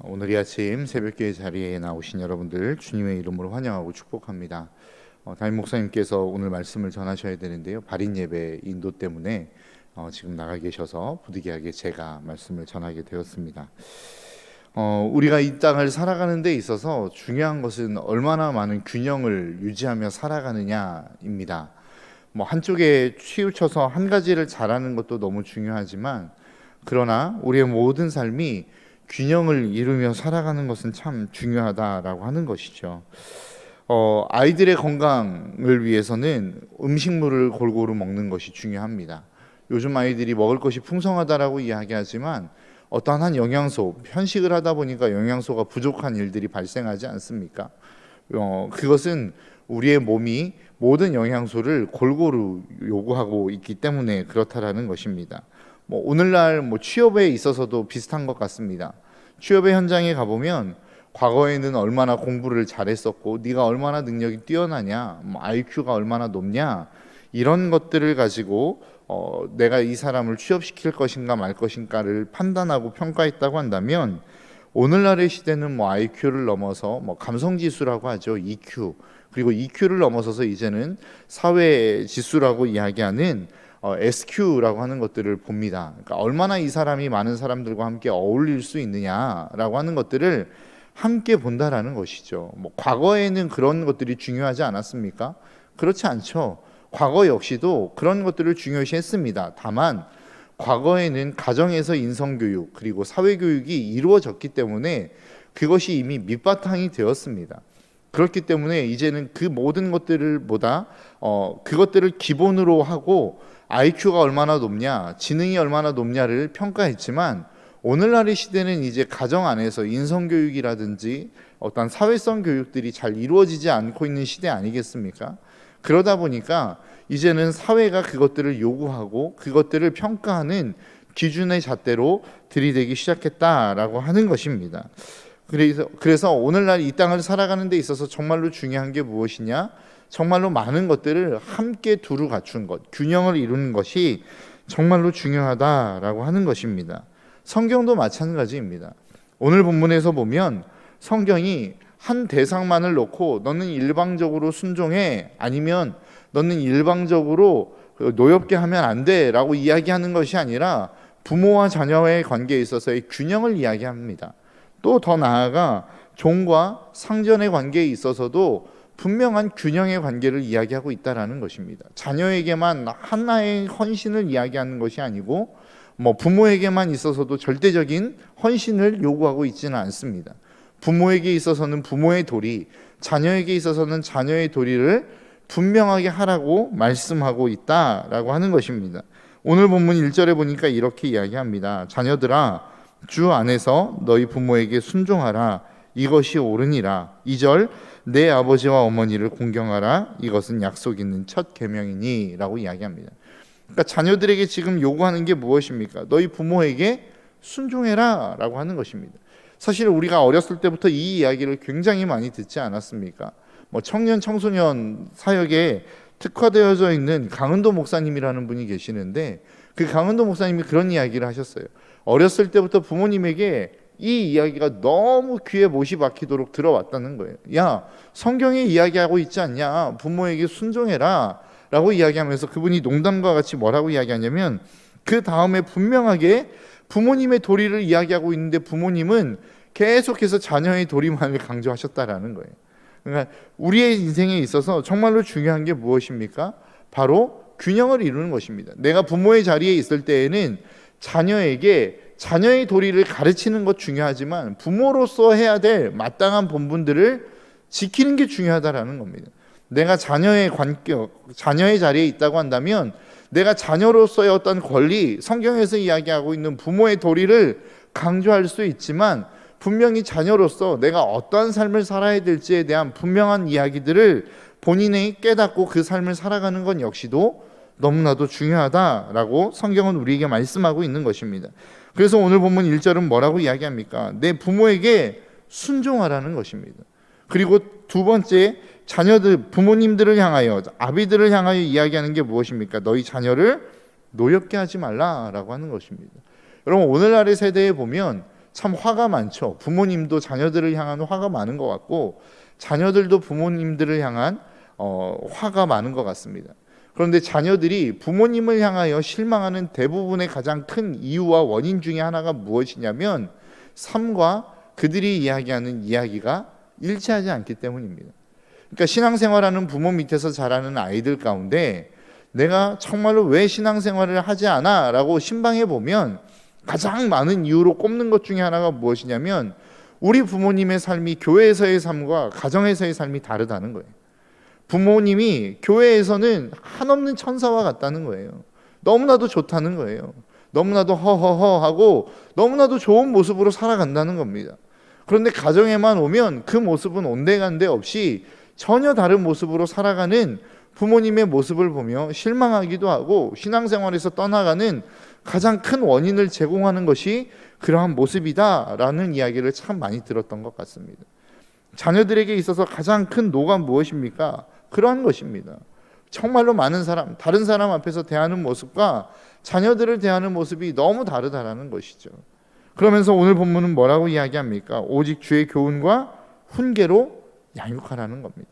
오늘 이 아침 새벽기도 자리에 나오신 여러분들 주님의 이름으로 환영하고 축복합니다. 담임 목사님께서 오늘 말씀을 전하셔야 되는데요, 발인 예배 인도 때문에 지금 나가 계셔서 부득이하게 제가 말씀을 전하게 되었습니다. 우리가 이 땅을 살아가는 데 있어서 중요한 것은 얼마나 많은 균형을 유지하며 살아가느냐입니다. 한쪽에 치우쳐서 한 가지를 잘하는 것도 너무 중요하지만, 그러나 우리의 모든 삶이 균형을 이루며 살아가는 것은 참 중요하다라고 하는 것이죠. 아이들의 건강을 위해서는 음식물을 골고루 먹는 것이 중요합니다. 요즘 아이들이 먹을 것이 풍성하다라고 이야기하지만 어떠한 한 영양소, 편식을 하다 보니까 영양소가 부족한 일들이 발생하지 않습니까? 그것은 우리의 몸이 모든 영양소를 골고루 요구하고 있기 때문에 그렇다라는 것입니다. 오늘날 취업에 있어서도 비슷한 것 같습니다. 취업의 현장에 가보면 과거에는 얼마나 공부를 잘했었고 네가 얼마나 능력이 뛰어나냐, IQ가 얼마나 높냐, 이런 것들을 가지고 내가 이 사람을 취업시킬 것인가 말 것인가를 판단하고 평가했다고 한다면, 오늘날의 시대는 IQ를 넘어서 감성지수라고 하죠. EQ, 그리고 EQ를 넘어서서 이제는 사회지수라고 이야기하는 SQ라고 하는 것들을 봅니다. 그러니까 얼마나 이 사람이 많은 사람들과 함께 어울릴 수 있느냐라고 하는 것들을 함께 본다라는 것이죠. 과거에는 그런 것들이 중요하지 않았습니까? 그렇지 않죠. 과거 역시도 그런 것들을 중요시했습니다. 다만 과거에는 가정에서 인성교육 그리고 사회교육이 이루어졌기 때문에 그것이 이미 밑바탕이 되었습니다. 그렇기 때문에 이제는 그 모든 것들보다 그것들을 기본으로 하고 IQ가 얼마나 높냐, 지능이 얼마나 높냐를 평가했지만, 오늘날의 시대는 이제 가정 안에서 인성교육이라든지 어떤 사회성 교육들이 잘 이루어지지 않고 있는 시대 아니겠습니까? 그러다 보니까 이제는 사회가 그것들을 요구하고 그것들을 평가하는 기준의 잣대로 들이대기 시작했다라고 하는 것입니다. 그래서 오늘날 이 땅을 살아가는 데 있어서 정말로 중요한 게 무엇이냐? 정말로 많은 것들을 함께 두루 갖춘 것, 균형을 이루는 것이 정말로 중요하다라고 하는 것입니다. 성경도 마찬가지입니다. 오늘 본문에서 보면 성경이 한 대상만을 놓고 너는 일방적으로 순종해, 아니면 너는 일방적으로 노엽게 하면 안 돼 라고 이야기하는 것이 아니라 부모와 자녀의 관계에 있어서의 균형을 이야기합니다. 또 더 나아가 종과 상전의 관계에 있어서도 분명한 균형의 관계를 이야기하고 있다라는 것입니다. 자녀에게만 하나의 헌신을 이야기하는 것이 아니고 부모에게만 있어서도 절대적인 헌신을 요구하고 있지는 않습니다. 부모에게 있어서는 부모의 도리, 자녀에게 있어서는 자녀의 도리를 분명하게 하라고 말씀하고 있다라고 하는 것입니다. 오늘 본문 1절에 보니까 이렇게 이야기합니다. 자녀들아, 주 안에서 너희 부모에게 순종하라. 이것이 옳으니라. 2절, 내 아버지와 어머니를 공경하라. 이것은 약속 있는 첫 계명이니 라고 이야기합니다. 그러니까 자녀들에게 지금 요구하는 게 무엇입니까? 너희 부모에게 순종해라 라고 하는 것입니다. 사실 우리가 어렸을 때부터 이 이야기를 굉장히 많이 듣지 않았습니까? 청년 청소년 사역에 특화되어져 있는 강은도 목사님이라는 분이 계시는데, 그 강은도 목사님이 그런 이야기를 하셨어요. 어렸을 때부터 부모님에게 이 이야기가 너무 귀에 못이 박히도록 들어왔다는 거예요. 야, 성경에 이야기하고 있지 않냐, 부모에게 순종해라 라고 이야기하면서 그분이 농담과 같이 뭐라고 이야기하냐면, 그 다음에 분명하게 부모님의 도리를 이야기하고 있는데 부모님은 계속해서 자녀의 도리만을 강조하셨다라는 거예요. 그러니까 우리의 인생에 있어서 정말로 중요한 게 무엇입니까? 바로 균형을 이루는 것입니다. 내가 부모의 자리에 있을 때에는 자녀에게 자녀의 도리를 가르치는 것 중요하지만 부모로서 해야 될 마땅한 본분들을 지키는 게 중요하다라는 겁니다. 내가 자녀의 자리에 있다고 한다면 내가 자녀로서의 어떤 권리, 성경에서 이야기하고 있는 부모의 도리를 강조할 수 있지만, 분명히 자녀로서 내가 어떠한 삶을 살아야 될지에 대한 분명한 이야기들을 본인이 깨닫고 그 삶을 살아가는 건 역시도 너무나도 중요하다라고 성경은 우리에게 말씀하고 있는 것입니다. 그래서 오늘 본문 1절은 뭐라고 이야기합니까? 내 부모에게 순종하라는 것입니다. 그리고 두 번째, 자녀들, 부모님들을 향하여, 아비들을 향하여 이야기하는 게 무엇입니까? 너희 자녀를 노엽게 하지 말라라고 하는 것입니다. 여러분, 오늘날의 세대에 보면 참 화가 많죠. 부모님도 자녀들을 향한 화가 많은 것 같고 자녀들도 부모님들을 향한 화가 많은 것 같습니다. 그런데 자녀들이 부모님을 향하여 실망하는 대부분의 가장 큰 이유와 원인 중에 하나가 무엇이냐면 삶과 그들이 이야기하는 이야기가 일치하지 않기 때문입니다. 그러니까 신앙생활하는 부모 밑에서 자라는 아이들 가운데 내가 정말로 왜 신앙생활을 하지 않아? 라고 신방해 보면 가장 많은 이유로 꼽는 것 중에 하나가 무엇이냐면 우리 부모님의 삶이 교회에서의 삶과 가정에서의 삶이 다르다는 거예요. 부모님이 교회에서는 한없는 천사와 같다는 거예요. 너무나도 좋다는 거예요. 너무나도 허허허하고 너무나도 좋은 모습으로 살아간다는 겁니다. 그런데 가정에만 오면 그 모습은 온데간데 없이 전혀 다른 모습으로 살아가는 부모님의 모습을 보며 실망하기도 하고 신앙생활에서 떠나가는 가장 큰 원인을 제공하는 것이 그러한 모습이다라는 이야기를 참 많이 들었던 것 같습니다. 자녀들에게 있어서 가장 큰 노가 무엇입니까? 그러한 것입니다. 정말로 많은 사람, 다른 사람 앞에서 대하는 모습과 자녀들을 대하는 모습이 너무 다르다라는 것이죠. 그러면서 오늘 본문은 뭐라고 이야기합니까? 오직 주의 교훈과 훈계로 양육하라는 겁니다.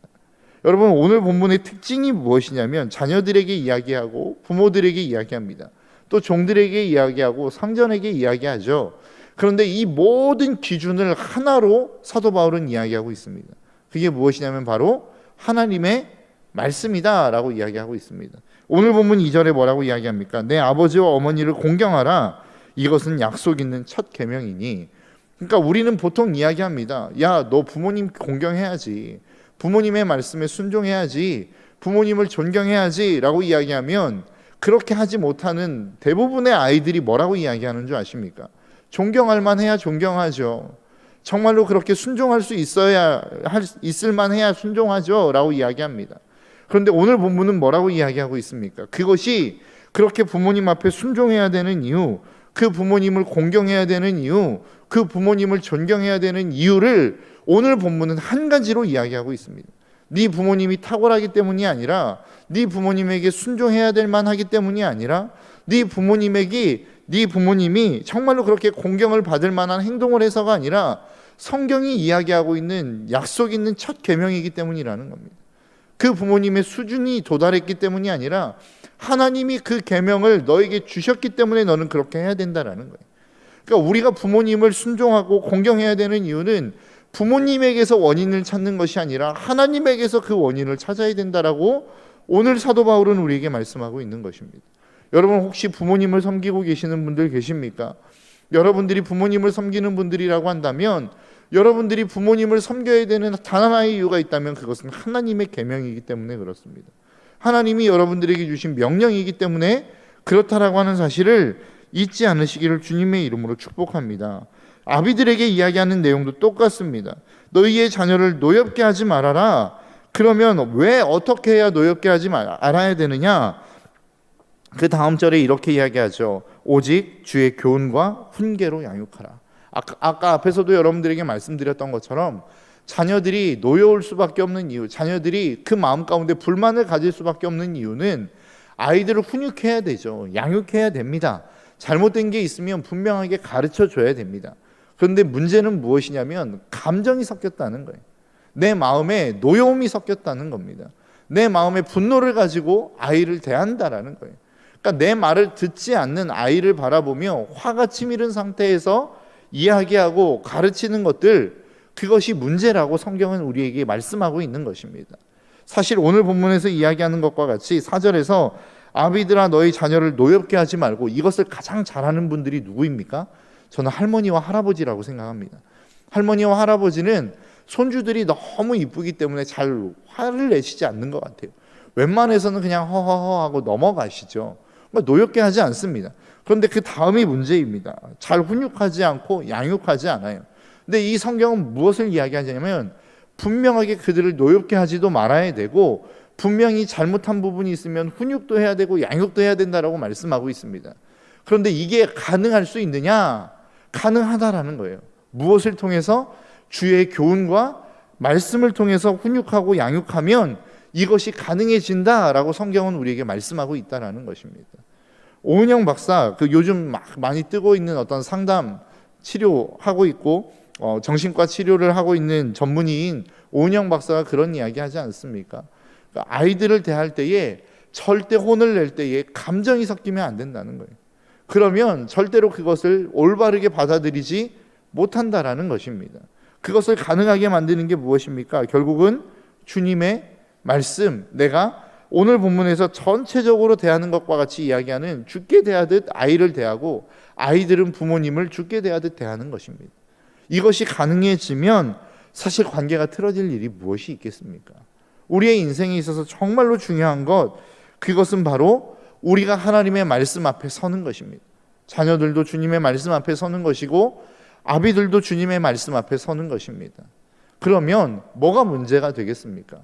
여러분, 오늘 본문의 특징이 무엇이냐면 자녀들에게 이야기하고 부모들에게 이야기합니다. 또 종들에게 이야기하고 상전에게 이야기하죠. 그런데 이 모든 기준을 하나로 사도 바울은 이야기하고 있습니다. 그게 무엇이냐면 바로 하나님의 말씀이다라고 이야기하고 있습니다. 오늘 본문 2절에 뭐라고 이야기합니까? 내 아버지와 어머니를 공경하라. 이것은 약속 있는 첫 계명이니. 그러니까 우리는 보통 이야기합니다. 야, 너 부모님 공경해야지. 부모님의 말씀에 순종해야지. 부모님을 존경해야지 라고 이야기하면 그렇게 하지 못하는 대부분의 아이들이 뭐라고 이야기하는 줄 아십니까? 존경할 만해야 존경하죠. 정말로 그렇게 순종할 수 있을 만해야 순종하죠 라고 이야기합니다. 그런데 오늘 본문은 뭐라고 이야기하고 있습니까? 그것이 그렇게 부모님 앞에 순종해야 되는 이유, 그 부모님을 공경해야 되는 이유, 그 부모님을 존경해야 되는 이유를 오늘 본문은 한 가지로 이야기하고 있습니다. 네 부모님이 탁월하기 때문이 아니라, 네 부모님에게 순종해야 될 만하기 때문이 아니라, 네 부모님이 정말로 그렇게 공경을 받을 만한 행동을 해서가 아니라 성경이 이야기하고 있는 약속 있는 첫 계명이기 때문이라는 겁니다. 그 부모님의 수준이 도달했기 때문이 아니라 하나님이 그 계명을 너에게 주셨기 때문에 너는 그렇게 해야 된다라는 거예요. 그러니까 우리가 부모님을 순종하고 공경해야 되는 이유는 부모님에게서 원인을 찾는 것이 아니라 하나님에게서 그 원인을 찾아야 된다라고 오늘 사도 바울은 우리에게 말씀하고 있는 것입니다. 여러분, 혹시 부모님을 섬기고 계시는 분들 계십니까? 여러분들이 부모님을 섬기는 분들이라고 한다면 여러분들이 부모님을 섬겨야 되는 단 하나의 이유가 있다면 그것은 하나님의 계명이기 때문에 그렇습니다. 하나님이 여러분들에게 주신 명령이기 때문에 그렇다라고 하는 사실을 잊지 않으시기를 주님의 이름으로 축복합니다. 아비들에게 이야기하는 내용도 똑같습니다. 너희의 자녀를 노엽게 하지 말아라. 그러면 왜 어떻게 해야 노엽게 하지 말아야 되느냐? 그 다음 절에 이렇게 이야기하죠. 오직 주의 교훈과 훈계로 양육하라. 아까 앞에서도 여러분들에게 말씀드렸던 것처럼 자녀들이 노여울 수밖에 없는 이유, 자녀들이 그 마음 가운데 불만을 가질 수밖에 없는 이유는 아이들을 훈육해야 되죠. 양육해야 됩니다. 잘못된 게 있으면 분명하게 가르쳐 줘야 됩니다. 그런데 문제는 무엇이냐면 감정이 섞였다는 거예요. 내 마음에 노여움이 섞였다는 겁니다. 내 마음에 분노를 가지고 아이를 대한다라는 거예요. 그러니까 내 말을 듣지 않는 아이를 바라보며 화가 치밀은 상태에서 이야기하고 가르치는 것들, 그것이 문제라고 성경은 우리에게 말씀하고 있는 것입니다. 사실 오늘 본문에서 이야기하는 것과 같이 4절에서 아비들아 너희 자녀를 노엽게 하지 말고, 이것을 가장 잘하는 분들이 누구입니까? 저는 할머니와 할아버지라고 생각합니다. 할머니와 할아버지는 손주들이 너무 이쁘기 때문에 잘 화를 내시지 않는 것 같아요. 웬만해서는 그냥 허허허 하고 넘어가시죠. 노엽게 하지 않습니다. 그런데 그 다음이 문제입니다. 잘 훈육하지 않고 양육하지 않아요. 근데 이 성경은 무엇을 이야기하냐면 분명하게 그들을 노엽게 하지도 말아야 되고, 분명히 잘못한 부분이 있으면 훈육도 해야 되고 양육도 해야 된다라고 말씀하고 있습니다. 그런데 이게 가능할 수 있느냐? 가능하다라는 거예요. 무엇을 통해서? 주의 교훈과 말씀을 통해서 훈육하고 양육하면 이것이 가능해진다라고 성경은 우리에게 말씀하고 있다라는 것입니다. 오은영 박사, 그 요즘 막 많이 뜨고 있는 어떤 상담 치료하고 있고 정신과 치료를 하고 있는 전문의인 오은영 박사가 그런 이야기 하지 않습니까? 그러니까 아이들을 대할 때에 절대 혼을 낼 때에 감정이 섞이면 안 된다는 거예요. 그러면 절대로 그것을 올바르게 받아들이지 못한다라는 것입니다. 그것을 가능하게 만드는 게 무엇입니까? 결국은 주님의 말씀, 내가 오늘 본문에서 전체적으로 대하는 것과 같이 이야기하는 주께 대하듯 아이를 대하고 아이들은 부모님을 주께 대하듯 대하는 것입니다. 이것이 가능해지면 사실 관계가 틀어질 일이 무엇이 있겠습니까? 우리의 인생에 있어서 정말로 중요한 것, 그것은 바로 우리가 하나님의 말씀 앞에 서는 것입니다. 자녀들도 주님의 말씀 앞에 서는 것이고 아비들도 주님의 말씀 앞에 서는 것입니다. 그러면 뭐가 문제가 되겠습니까?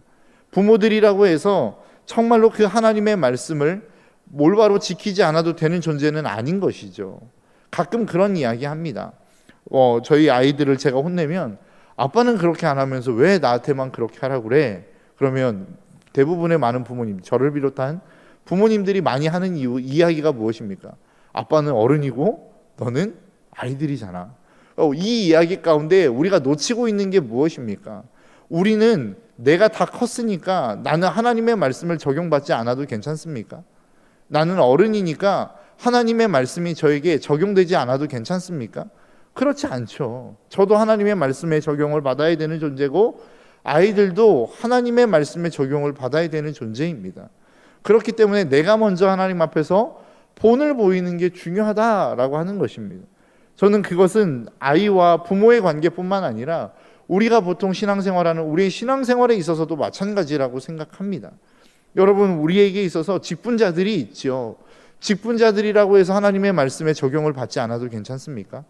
부모들이라고 해서 정말로 그 하나님의 말씀을 올바로 지키지 않아도 되는 존재는 아닌 것이죠. 가끔 그런 이야기 합니다. 저희 아이들을 제가 혼내면 아빠는 그렇게 안 하면서 왜 나한테만 그렇게 하라고 그래? 그러면 대부분의 많은 부모님, 저를 비롯한 부모님들이 많이 하는 이야기가 무엇입니까? 아빠는 어른이고 너는 아이들이잖아. 이 이야기 가운데 우리가 놓치고 있는 게 무엇입니까? 우리는 내가 다 컸으니까 나는 하나님의 말씀을 적용받지 않아도 괜찮습니까? 나는 어른이니까 하나님의 말씀이 저에게 적용되지 않아도 괜찮습니까? 그렇지 않죠. 저도 하나님의 말씀에 적용을 받아야 되는 존재고 아이들도 하나님의 말씀에 적용을 받아야 되는 존재입니다. 그렇기 때문에 내가 먼저 하나님 앞에서 본을 보이는 게 중요하다라고 하는 것입니다. 저는 그것은 아이와 부모의 관계뿐만 아니라 우리가 보통 신앙생활하는 우리의 신앙생활에 있어서도 마찬가지라고 생각합니다. 여러분, 우리에게 있어서 직분자들이 있죠. 직분자들이라고 해서 하나님의 말씀에 적용을 받지 않아도 괜찮습니까?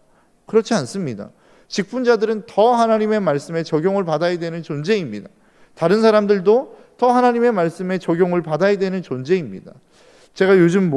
그렇지 않습니다. 직분자들은 더 하나님의 말씀에 적용을 받아야 되는 존재입니다. 다른 사람들도 더 하나님의 말씀에 적용을 받아야 되는 존재입니다. 제가 요즘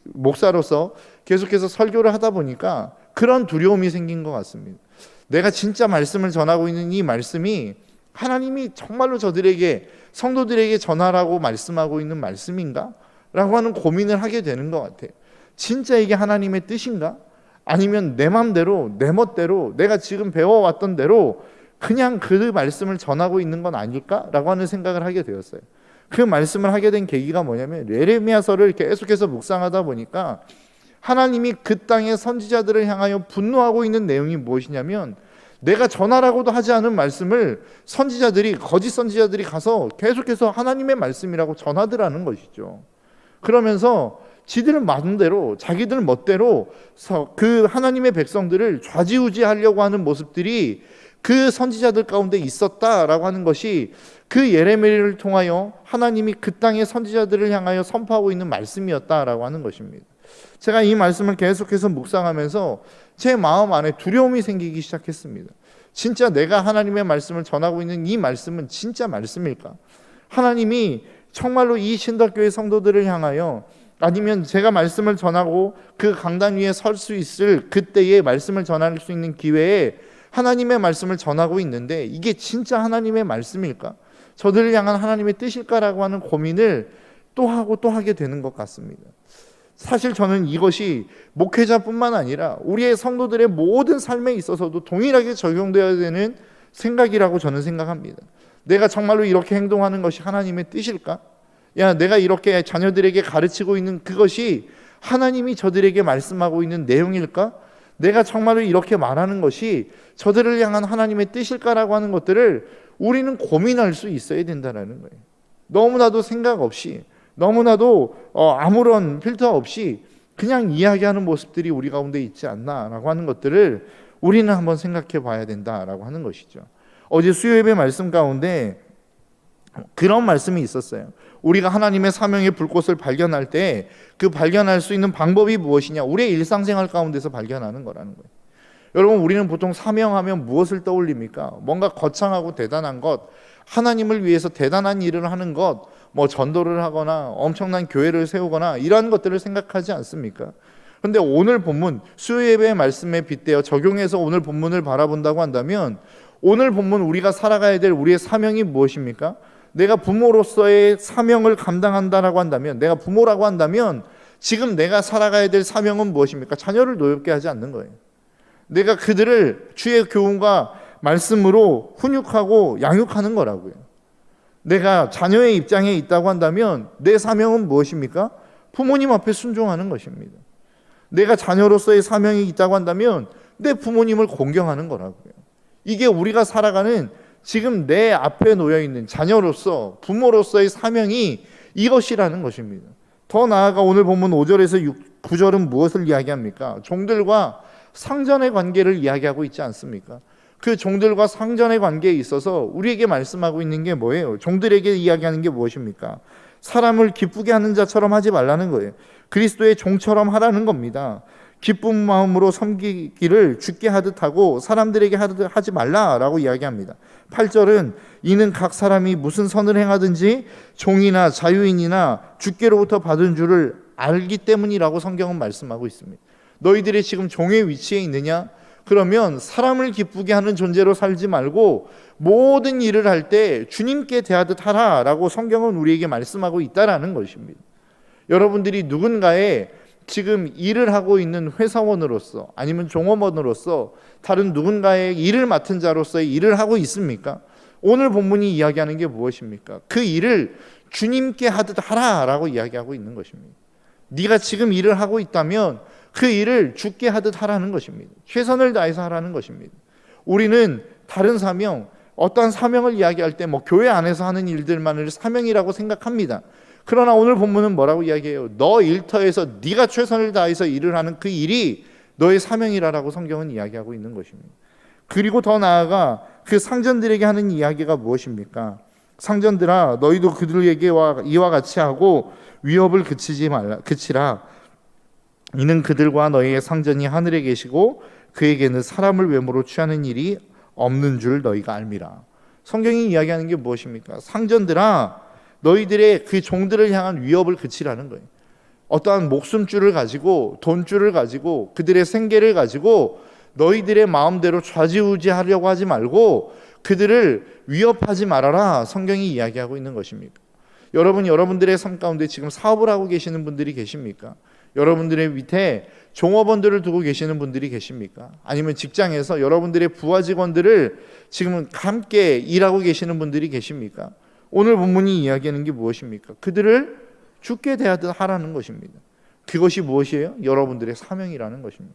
목사로서 계속해서 설교를 하다 보니까 그런 두려움이 생긴 것 같습니다. 내가 진짜 말씀을 전하고 있는 이 말씀이 하나님이 정말로 저들에게, 성도들에게 전하라고 말씀하고 있는 말씀인가? 라고 하는 고민을 하게 되는 것 같아요. 진짜 이게 하나님의 뜻인가? 아니면 내 맘대로, 내 멋대로, 내가 지금 배워왔던 대로 그냥 그 말씀을 전하고 있는 건 아닐까라고 하는 생각을 하게 되었어요. 그 말씀을 하게 된 계기가 뭐냐면 예레미야서를 계속해서 묵상하다 보니까 하나님이 그 땅의 선지자들을 향하여 분노하고 있는 내용이 무엇이냐면 내가 전하라고도 하지 않은 말씀을 거짓 선지자들이 가서 계속해서 하나님의 말씀이라고 전하더라는 것이죠. 그러면서 지들 마음대로, 자기들 멋대로 그 하나님의 백성들을 좌지우지하려고 하는 모습들이 그 선지자들 가운데 있었다라고 하는 것이 그 예레미야를 통하여 하나님이 그 땅의 선지자들을 향하여 선포하고 있는 말씀이었다라고 하는 것입니다. 제가 이 말씀을 계속해서 묵상하면서 제 마음 안에 두려움이 생기기 시작했습니다. 진짜 내가 하나님의 말씀을 전하고 있는 이 말씀은 진짜 말씀일까? 하나님이 정말로 이 신덕교회 성도들을 향하여, 아니면 제가 말씀을 전하고 그 강단 위에 설 수 있을 그때의 말씀을 전할 수 있는 기회에 하나님의 말씀을 전하고 있는데 이게 진짜 하나님의 말씀일까? 저들을 향한 하나님의 뜻일까라고 하는 고민을 또 하고 또 하게 되는 것 같습니다. 사실 저는 이것이 목회자뿐만 아니라 우리의 성도들의 모든 삶에 있어서도 동일하게 적용되어야 되는 생각이라고 저는 생각합니다. 내가 정말로 이렇게 행동하는 것이 하나님의 뜻일까? 내가 이렇게 자녀들에게 가르치고 있는 그것이 하나님이 저들에게 말씀하고 있는 내용일까? 내가 정말로 이렇게 말하는 것이 저들을 향한 하나님의 뜻일까라고 하는 것들을 우리는 고민할 수 있어야 된다는 거예요. 너무나도 생각 없이, 너무나도 아무런 필터 없이 그냥 이야기하는 모습들이 우리 가운데 있지 않나라고 하는 것들을 우리는 한번 생각해 봐야 된다라고 하는 것이죠. 어제 수요예배 말씀 가운데 그런 말씀이 있었어요. 우리가 하나님의 사명의 불꽃을 발견할 때 그 발견할 수 있는 방법이 무엇이냐? 우리의 일상생활 가운데서 발견하는 거라는 거예요. 여러분, 우리는 보통 사명하면 무엇을 떠올립니까? 뭔가 거창하고 대단한 것, 하나님을 위해서 대단한 일을 하는 것, 전도를 하거나 엄청난 교회를 세우거나 이러한 것들을 생각하지 않습니까? 그런데 오늘 본문, 수요예배의 말씀에 빗대어 적용해서 오늘 본문을 바라본다고 한다면 오늘 본문 우리가 살아가야 될 우리의 사명이 무엇입니까? 내가 부모로서의 사명을 감당한다라고 한다면, 내가 부모라고 한다면 지금 내가 살아가야 될 사명은 무엇입니까? 자녀를 노엽게 하지 않는 거예요. 내가 그들을 주의 교훈과 말씀으로 훈육하고 양육하는 거라고요. 내가 자녀의 입장에 있다고 한다면 내 사명은 무엇입니까? 부모님 앞에 순종하는 것입니다. 내가 자녀로서의 사명이 있다고 한다면 내 부모님을 공경하는 거라고요. 이게 우리가 살아가는 지금 내 앞에 놓여있는 자녀로서 부모로서의 사명이 이것이라는 것입니다. 더 나아가 오늘 본문 5절에서 9절은 무엇을 이야기합니까? 종들과 상전의 관계를 이야기하고 있지 않습니까? 그 종들과 상전의 관계에 있어서 우리에게 말씀하고 있는 게 뭐예요? 종들에게 이야기하는 게 무엇입니까? 사람을 기쁘게 하는 자처럼 하지 말라는 거예요. 그리스도의 종처럼 하라는 겁니다. 기쁜 마음으로 섬기기를 주께 하듯 하고 사람들에게 하지 말라라고 이야기합니다. 8절은 이는 각 사람이 무슨 선을 행하든지 종이나 자유인이나 주께로부터 받은 줄을 알기 때문이라고 성경은 말씀하고 있습니다. 너희들이 지금 종의 위치에 있느냐? 그러면 사람을 기쁘게 하는 존재로 살지 말고 모든 일을 할 때 주님께 대하듯 하라라고 성경은 우리에게 말씀하고 있다라는 것입니다. 여러분들이 누군가의 지금 일을 하고 있는 회사원으로서 아니면 종업원으로서 다른 누군가의 일을 맡은 자로서의 일을 하고 있습니까? 오늘 본문이 이야기하는 게 무엇입니까? 그 일을 주님께 하듯 하라라고 이야기하고 있는 것입니다. 네가 지금 일을 하고 있다면 그 일을 주께 하듯 하라는 것입니다. 최선을 다해서 하라는 것입니다. 우리는 다른 사명, 어떠한 사명을 이야기할 때 교회 안에서 하는 일들만을 사명이라고 생각합니다. 그러나 오늘 본문은 뭐라고 이야기해요? 너 일터에서 네가 최선을 다해서 일을 하는 그 일이 너의 사명이라고 성경은 이야기하고 있는 것입니다. 그리고 더 나아가 그 상전들에게 하는 이야기가 무엇입니까? 상전들아 너희도 그들에게 이와 같이 하고 위협을 그치라. 이는 그들과 너희의 상전이 하늘에 계시고 그에게는 사람을 외모로 취하는 일이 없는 줄 너희가 알미라. 성경이 이야기하는 게 무엇입니까? 상전들아 너희들의 그 종들을 향한 위협을 그치라는 거예요. 어떠한 목숨줄을 가지고 돈줄을 가지고 그들의 생계를 가지고 너희들의 마음대로 좌지우지하려고 하지 말고 그들을 위협하지 말아라. 성경이 이야기하고 있는 것입니다. 여러분들의 삶 가운데 지금 사업을 하고 계시는 분들이 계십니까? 여러분들의 밑에 종업원들을 두고 계시는 분들이 계십니까? 아니면 직장에서 여러분들의 부하 직원들을 지금 함께 일하고 계시는 분들이 계십니까? 오늘 본문이 이야기하는 게 무엇입니까? 그들을 주께 대하듯 하라는 것입니다. 그것이 무엇이에요? 여러분들의 사명이라는 것입니다.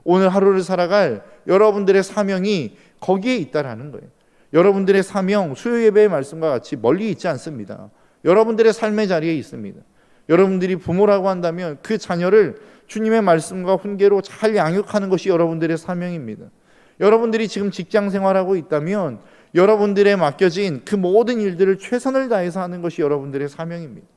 오늘 하루를 살아갈 여러분들의 사명이 거기에 있다라는 거예요. 여러분들의 사명, 수요 예배의 말씀과 같이 멀리 있지 않습니다. 여러분들의 삶의 자리에 있습니다. 여러분들이 부모라고 한다면 그 자녀를 주님의 말씀과 훈계로 잘 양육하는 것이 여러분들의 사명입니다. 여러분들이 지금 직장 생활하고 있다면 여러분들의 맡겨진 그 모든 일들을 최선을 다해서 하는 것이 여러분들의 사명입니다.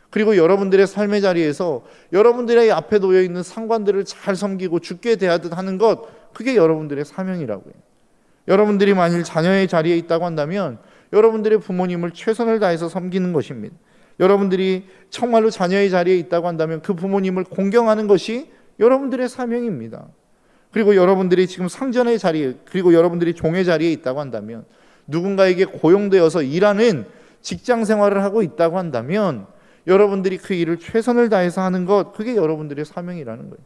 그리고 여러분들의 삶의 자리에서 여러분들의 앞에 놓여 있는 상관들을 잘 섬기고 주께 대하듯 하는 것, 그게 여러분들의 사명이라고요. 여러분들이 만일 자녀의 자리에 있다고 한다면 여러분들의 부모님을 최선을 다해서 섬기는 것입니다. 여러분들이 정말로 자녀의 자리에 있다고 한다면 그 부모님을 공경하는 것이 여러분들의 사명입니다. 그리고 여러분들이 지금 상전의 자리에, 그리고 여러분들이 종의 자리에 있다고 한다면, 누군가에게 고용되어서 일하는 직장 생활을 하고 있다고 한다면 여러분들이 그 일을 최선을 다해서 하는 것, 그게 여러분들의 사명이라는 거예요.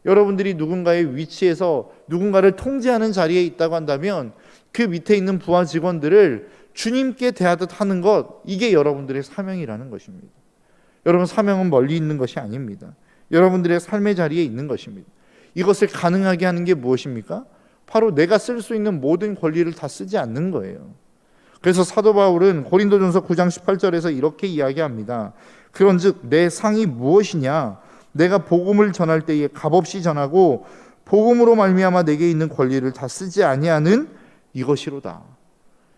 여러분들이 누군가의 위치에서 누군가를 통제하는 자리에 있다고 한다면 그 밑에 있는 부하 직원들을 주님께 대하듯 하는 것, 이게 여러분들의 사명이라는 것입니다. 여러분, 사명은 멀리 있는 것이 아닙니다. 여러분들의 삶의 자리에 있는 것입니다. 이것을 가능하게 하는 게 무엇입니까? 바로 내가 쓸 수 있는 모든 권리를 다 쓰지 않는 거예요. 그래서 사도 바울은 고린도전서 9장 18절에서 이렇게 이야기합니다. 그런즉 내 상이 무엇이냐? 내가 복음을 전할 때에 값없이 전하고 복음으로 말미암아 내게 있는 권리를 다 쓰지 아니하는 이것이로다.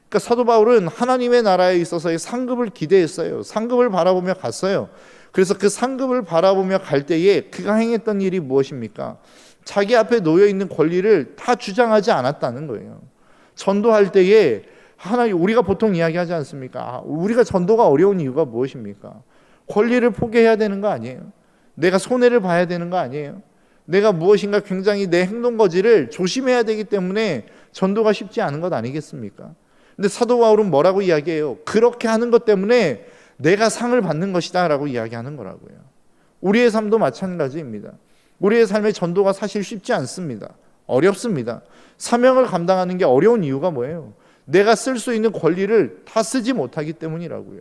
그러니까 사도 바울은 하나님의 나라에 있어서의 상급을 기대했어요. 상급을 바라보며 갔어요. 그래서 그 상급을 바라보며 갈 때에 그가 행했던 일이 무엇입니까? 자기 앞에 놓여 있는 권리를 다 주장하지 않았다는 거예요. 전도할 때에 우리가 보통 이야기하지 않습니까? 우리가 전도가 어려운 이유가 무엇입니까? 권리를 포기해야 되는 거 아니에요? 내가 손해를 봐야 되는 거 아니에요? 내가 무엇인가 굉장히 내 행동 거지를 조심해야 되기 때문에 전도가 쉽지 않은 것 아니겠습니까? 근데 사도 바울은 뭐라고 이야기해요? 그렇게 하는 것 때문에 내가 상을 받는 것이다 라고 이야기하는 거라고요. 우리의 삶도 마찬가지입니다. 우리의 삶의 전도가 사실 쉽지 않습니다. 어렵습니다. 사명을 감당하는 게 어려운 이유가 뭐예요? 내가 쓸 수 있는 권리를 다 쓰지 못하기 때문이라고요.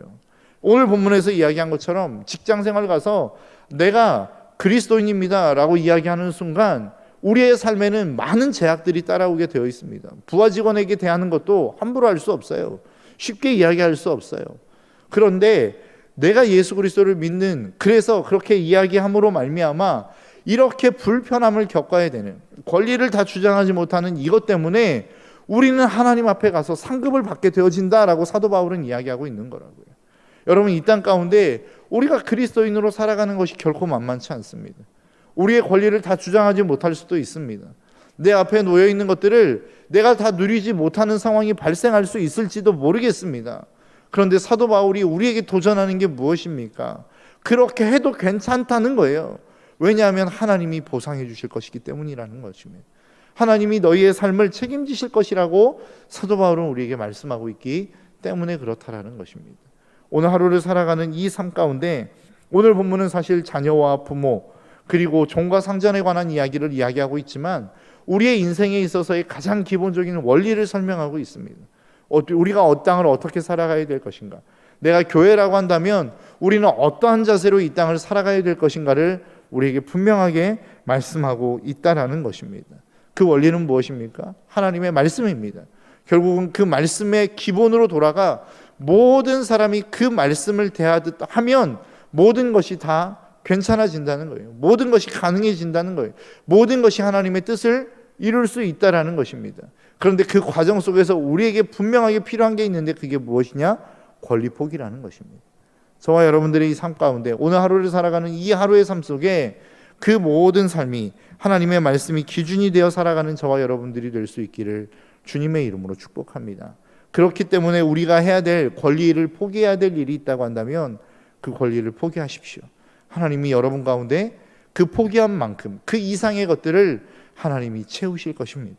오늘 본문에서 이야기한 것처럼 직장생활 가서 내가 그리스도인입니다 라고 이야기하는 순간 우리의 삶에는 많은 제약들이 따라오게 되어 있습니다. 부하 직원에게 대하는 것도 함부로 할 수 없어요. 쉽게 이야기할 수 없어요. 그런데 내가 예수 그리스도를 믿는, 그래서 그렇게 이야기함으로 말미암아 이렇게 불편함을 겪어야 되는, 권리를 다 주장하지 못하는 이것 때문에 우리는 하나님 앞에 가서 상급을 받게 되어진다라고 사도 바울은 이야기하고 있는 거라고요. 여러분, 이 땅 가운데 우리가 그리스도인으로 살아가는 것이 결코 만만치 않습니다. 우리의 권리를 다 주장하지 못할 수도 있습니다. 내 앞에 놓여 있는 것들을 내가 다 누리지 못하는 상황이 발생할 수 있을지도 모르겠습니다. 그런데 사도 바울이 우리에게 도전하는 게 무엇입니까? 그렇게 해도 괜찮다는 거예요. 왜냐하면 하나님이 보상해 주실 것이기 때문이라는 것입니다. 하나님이 너희의 삶을 책임지실 것이라고 사도 바울은 우리에게 말씀하고 있기 때문에 그렇다라는 것입니다. 오늘 하루를 살아가는 이 삶 가운데 오늘 본문은 사실 자녀와 부모 그리고 종과 상전에 관한 이야기를 이야기하고 있지만 우리의 인생에 있어서의 가장 기본적인 원리를 설명하고 있습니다. 우리가 땅을 어떻게 살아가야 될 것인가, 내가 교회라고 한다면 우리는 어떠한 자세로 이 땅을 살아가야 될 것인가를 우리에게 분명하게 말씀하고 있다라는 것입니다. 그 원리는 무엇입니까? 하나님의 말씀입니다. 결국은 그 말씀의 기본으로 돌아가 모든 사람이 그 말씀을 대하듯 하면 모든 것이 다 괜찮아진다는 거예요. 모든 것이 가능해진다는 거예요. 모든 것이 하나님의 뜻을 이룰 수 있다라는 것입니다. 그런데 그 과정 속에서 우리에게 분명하게 필요한 게 있는데 그게 무엇이냐? 권리 포기라는 것입니다. 저와 여러분들의 이 삶 가운데 오늘 하루를 살아가는 이 하루의 삶 속에 그 모든 삶이 하나님의 말씀이 기준이 되어 살아가는 저와 여러분들이 될 수 있기를 주님의 이름으로 축복합니다. 그렇기 때문에 우리가 해야 될 권리를 포기해야 될 일이 있다고 한다면 그 권리를 포기하십시오. 하나님이 여러분 가운데 그 포기한 만큼 그 이상의 것들을 하나님이 채우실 것입니다.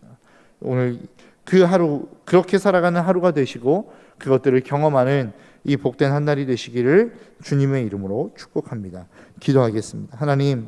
오늘 그 하루 그렇게 살아가는 하루가 되시고 그것들을 경험하는 이 복된 한 날이 되시기를 주님의 이름으로 축복합니다. 기도하겠습니다. 하나님,